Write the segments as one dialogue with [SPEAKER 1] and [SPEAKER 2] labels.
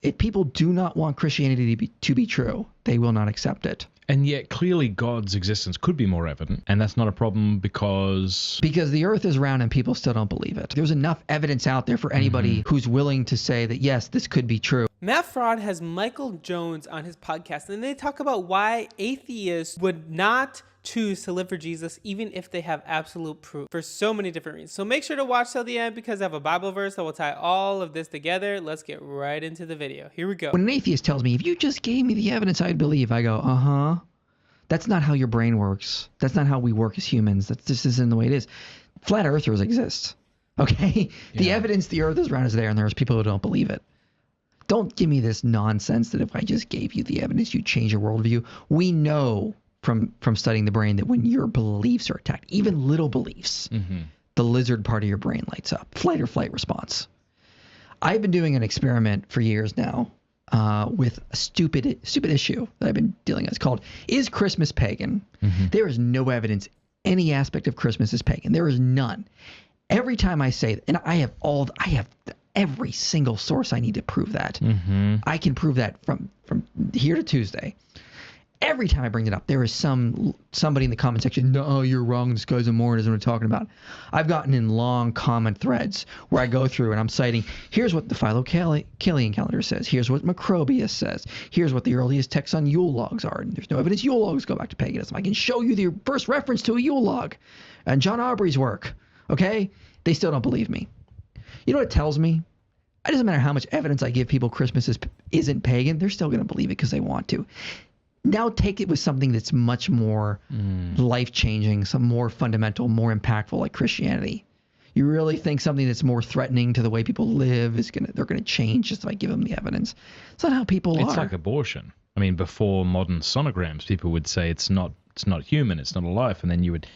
[SPEAKER 1] If people do not want Christianity to be true, they will not accept it.
[SPEAKER 2] And yet, clearly, God's existence could be more evident, and that's not a problem because
[SPEAKER 1] the earth is round and people still don't believe it. There's enough evidence out there for anybody who's willing to say that, yes, this could be true.
[SPEAKER 3] Matt Fraud has Michael Jones on his podcast, and they talk about why atheists would not choose to live for Jesus even if they have absolute proof for so many different reasons. So make sure to watch till the end because I have a Bible verse that will tie all of this together. Let's get right into the video. Here we go.
[SPEAKER 1] When an atheist tells me, if you just gave me the evidence, I'd believe, I go, uh-huh. That's not how your brain works. That's not how we work as humans. This isn't the way it is. Flat earthers exist, okay? Yeah. The evidence the earth is round is there, and there's people who don't believe it. Don't give me this nonsense that if I just gave you the evidence, you'd change your worldview. We know from studying the brain that when your beliefs are attacked, even little beliefs, the lizard part of your brain lights up. Flight or flight response. I've been doing an experiment for years now with a stupid issue that I've been dealing with. It's called, is Christmas pagan? There is no evidence any aspect of Christmas is pagan. There is none. Every time I say that, and I have every single source I need to prove that. I can prove that from here to Tuesday. Every time I bring it up, there is somebody in the comment section, no, you're wrong, this guy's a moron, doesn't know what I'm talking about. I've gotten in long comment threads where I go through and I'm citing, here's what the Philo-Killian calendar says, here's what Macrobius says, here's what the earliest texts on Yule logs are, and there's no evidence Yule logs go back to paganism. I can show you the first reference to a Yule log and John Aubrey's work, okay? They still don't believe me. You know what it tells me? It doesn't matter how much evidence I give people Christmas isn't pagan, they're still going to believe it because they want to. Now take it with something that's much more life-changing, some more fundamental, more impactful, like Christianity. You really think something that's more threatening to the way people live they're gonna change just if I give them the evidence? It's not how people are.
[SPEAKER 2] It's like abortion. I mean, before modern sonograms, people would say it's not human, it's not a life, and then you would,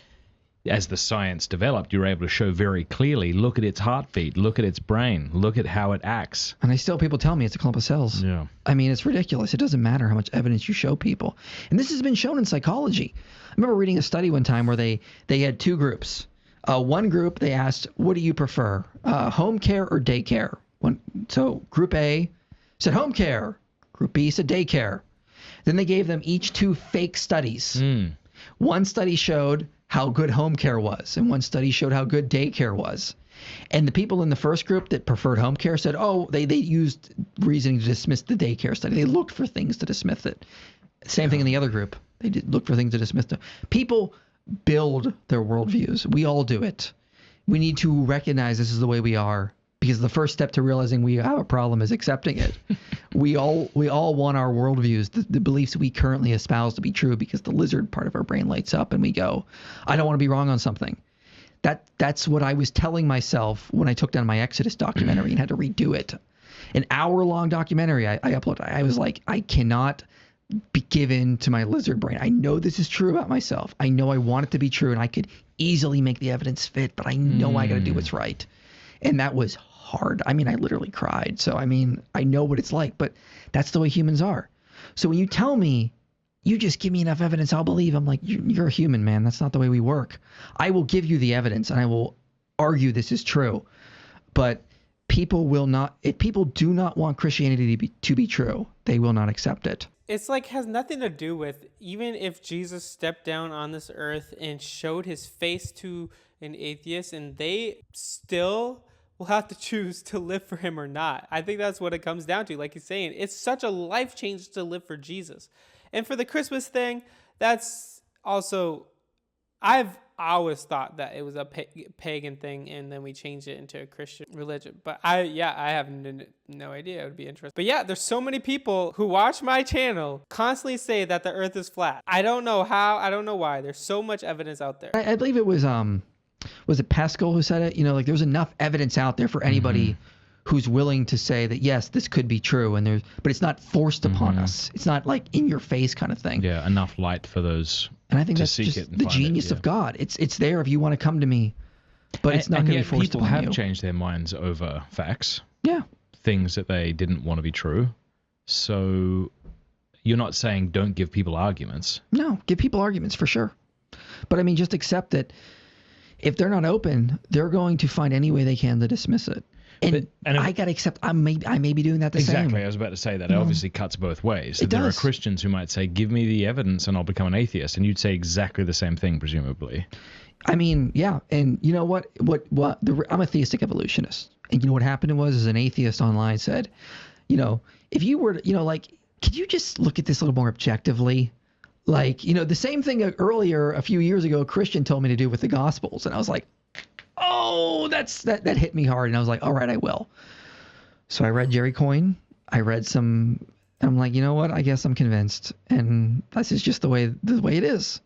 [SPEAKER 2] as the science developed, you were able to show very clearly, look at its heartbeat, look at its brain, look at how it acts.
[SPEAKER 1] And people tell me it's a clump of cells.
[SPEAKER 2] Yeah.
[SPEAKER 1] I mean, it's ridiculous. It doesn't matter how much evidence you show people. And this has been shown in psychology. I remember reading a study one time where they had two groups. One group, they asked, what do you prefer, home care or daycare? So group A said home care. Group B said daycare. Then they gave them each two fake studies. One study showed how good home care was, and one study showed how good daycare was. And the people in the first group that preferred home care said, oh, they used reasoning to dismiss the daycare study. They looked for things to dismiss it. Same thing in the other group. They did look for things to dismiss it. People build their worldviews. We all do it. We need to recognize this is the way we are, because the first step to realizing we have a problem is accepting it. We all want our worldviews, the beliefs we currently espouse to be true, because the lizard part of our brain lights up and we go, I don't want to be wrong on something. That's what I was telling myself when I took down my Exodus documentary and had to redo it. An hour-long documentary I uploaded. I was like, I cannot be given to my lizard brain. I know this is true about myself. I know I want it to be true, and I could easily make the evidence fit, but I know I got to do what's right. And that was hard. I mean, I literally cried. So, I mean, I know what it's like, but that's the way humans are. So when you tell me, you just give me enough evidence, I'll believe. I'm like, you're a human, man. That's not the way we work. I will give you the evidence and I will argue this is true. But people will not, if people do not want Christianity to be true, they will not accept it.
[SPEAKER 3] It's like has nothing to do with, even if Jesus stepped down on this earth and showed his face to an atheist and they still will have to choose to live for him or not. I think that's what it comes down to. Like he's saying, it's such a life change to live for Jesus. And for the Christmas thing, that's also, I've always thought that it was a pagan thing and then we changed it into a Christian religion. But I have no idea. It would be interesting. But yeah, there's so many people who watch my channel constantly say that the earth is flat. I don't know how, I don't know why. There's so much evidence out there.
[SPEAKER 1] I believe it was it Pascal who said it? You know, like there's enough evidence out there for anybody who's willing to say that, yes, this could be true, and but it's not forced upon us. It's not like in your face kind of thing.
[SPEAKER 2] Yeah, enough light for those.
[SPEAKER 1] And I think that's just the genius of God. It's there if you want to come to me, but it's not going to be forced upon you.
[SPEAKER 2] People have changed their minds over facts.
[SPEAKER 1] Yeah.
[SPEAKER 2] Things that they didn't want to be true. So you're not saying don't give people arguments.
[SPEAKER 1] No, give people arguments for sure. But I mean, just accept that if they're not open, they're going to find any way they can to dismiss it. And I got to accept I may be doing that the same.
[SPEAKER 2] Exactly. I was about to say that. It obviously cuts both ways. So
[SPEAKER 1] It
[SPEAKER 2] there
[SPEAKER 1] does.
[SPEAKER 2] are Christians who might say, give me the evidence and I'll become an atheist. And you'd say exactly the same thing, presumably.
[SPEAKER 1] I mean, yeah. And you know what? I'm a theistic evolutionist. And you know what happened was an atheist online said, if you were, could you just look at this a little more objectively? Like, the same thing earlier, a few years ago, a Christian told me to do with the Gospels. And I was like, oh, that hit me hard. And I was like, all right, I will. So I read Jerry Coyne. I read some, and I'm like, you know what? I guess I'm convinced. And this is just the way it is.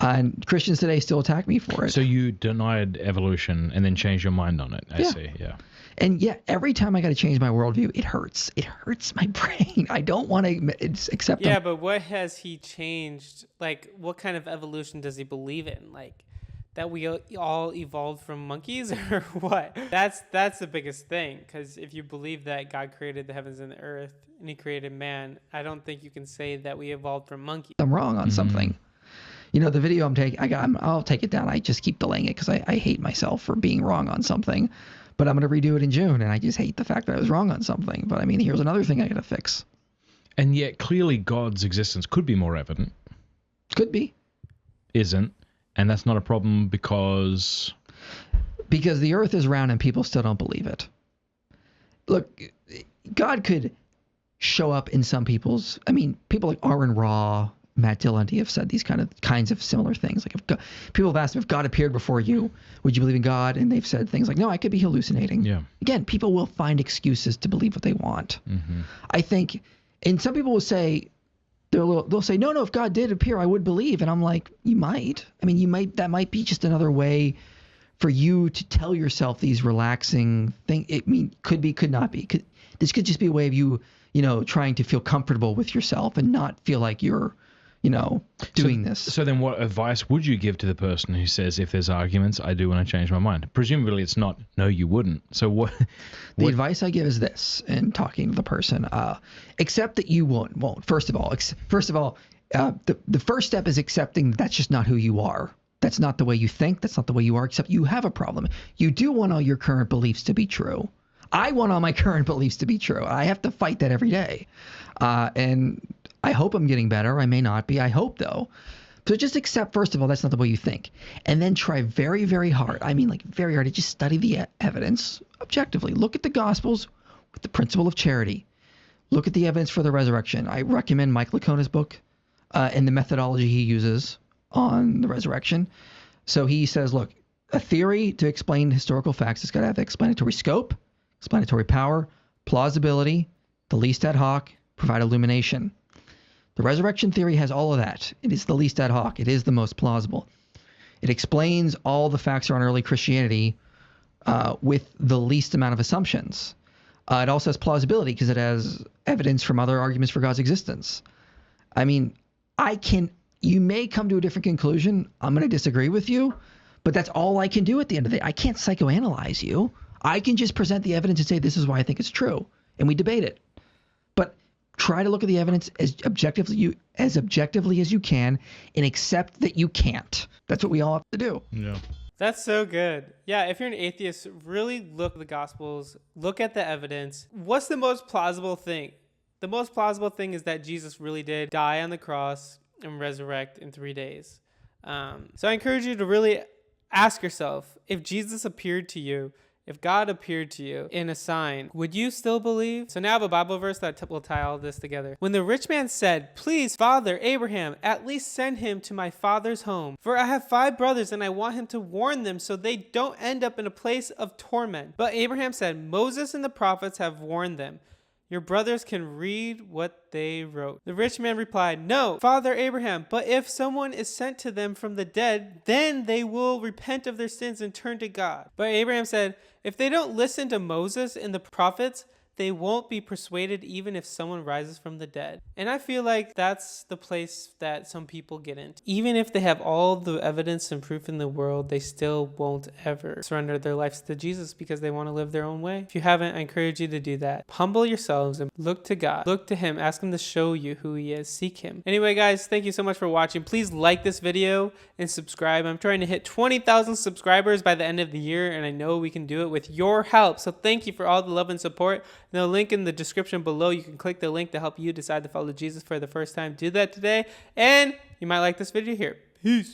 [SPEAKER 1] And Christians today still attack me for it.
[SPEAKER 2] So you denied evolution and then changed your mind on it. I see. Yeah.
[SPEAKER 1] And every time I got to change my worldview, it hurts. It hurts my brain. I don't want to accept.
[SPEAKER 3] Yeah, but what has he changed? Like, what kind of evolution does he believe in? Like, that we all evolved from monkeys, or what? That's the biggest thing. Because if you believe that God created the heavens and the earth and He created man, I don't think you can say that we evolved from monkeys.
[SPEAKER 1] I'm wrong on something. The video I'm taking, I'll take it down. I just keep delaying it because I hate myself for being wrong on something. But I'm going to redo it in June, and I just hate the fact that I was wrong on something. But I mean, here's another thing I got to fix.
[SPEAKER 2] And yet, clearly, God's existence could be more evident.
[SPEAKER 1] Could be.
[SPEAKER 2] Isn't. And that's not a problem because
[SPEAKER 1] the earth is round and people still don't believe it. Look, God could show up in some people's. I mean, people like Aaron Ra, Matt Dillon have said these kinds of similar things. Like, if God, people have asked if God appeared before you, would you believe in God? And they've said things like, no, I could be hallucinating.
[SPEAKER 2] Yeah.
[SPEAKER 1] Again, people will find excuses to believe what they want.
[SPEAKER 2] Mm-hmm.
[SPEAKER 1] I think, and some people will say, they'll say, no, if God did appear, I would believe. And I'm like, you might. I mean, that might be just another way for you to tell yourself these relaxing things. Could be, could not be. This could just be a way of you, trying to feel comfortable with yourself and not feel like you're, doing this.
[SPEAKER 2] So then what advice would you give to the person who says, if there's arguments, I do want to change my mind? Presumably it's not, no, you wouldn't. So what?
[SPEAKER 1] The advice I give is this in talking to the person, accept that you won't. First of all, the first step is accepting that's just not who you are. That's not the way you think. That's not the way you are, except you have a problem. You do want all your current beliefs to be true. I want all my current beliefs to be true. I have to fight that every day. And I hope I'm getting better. I may not be. I hope, though. So just accept, first of all, that's not the way you think. And then try very, very hard. I mean, like very hard to just study the evidence objectively. Look at the Gospels with the principle of charity. Look at the evidence for the resurrection. I recommend Mike Lacona's book and the methodology he uses on the resurrection. So he says, look, a theory to explain historical facts has got to have explanatory scope, explanatory power, plausibility, the least ad hoc, provide illumination. The resurrection theory has all of that. It is the least ad hoc. It is the most plausible. It explains all the facts around early Christianity with the least amount of assumptions. It also has plausibility because it has evidence from other arguments for God's existence. I mean, you may come to a different conclusion. I'm going to disagree with you, but that's all I can do at the end of the day. I can't psychoanalyze you. I can just present the evidence and say, this is why I think it's true. And we debate it. But try to look at the evidence as objectively as you can and accept that you can't. That's what we all have to do.
[SPEAKER 2] Yeah.
[SPEAKER 3] That's so good. Yeah, if you're an atheist, really look at the Gospels, look at the evidence. What's the most plausible thing? The most plausible thing is that Jesus really did die on the cross and resurrect in 3 days. So I encourage you to really ask yourself, if Jesus appeared to you, if God appeared to you in a sign, would you still believe? So now I have a Bible verse that will tie all this together. When the rich man said, please, Father Abraham, at least send him to my father's home. For I have 5 brothers and I want him to warn them so they don't end up in a place of torment. But Abraham said, Moses and the prophets have warned them. Your brothers can read what they wrote. The rich man replied, no, Father Abraham, but if someone is sent to them from the dead, then they will repent of their sins and turn to God. But Abraham said, if they don't listen to Moses and the prophets, they won't be persuaded even if someone rises from the dead. And I feel like that's the place that some people get into. Even if they have all the evidence and proof in the world, they still won't ever surrender their lives to Jesus because they want to live their own way. If you haven't, I encourage you to do that. Humble yourselves and look to God. Look to Him. Ask Him to show you who He is. Seek Him. Anyway, guys, thank you so much for watching. Please like this video and subscribe. I'm trying to hit 20,000 subscribers by the end of the year, and I know we can do it with your help. So thank you for all the love and support. The link in the description below, you can click the link to help you decide to follow Jesus for the first time. Do that today, and you might like this video here. Peace.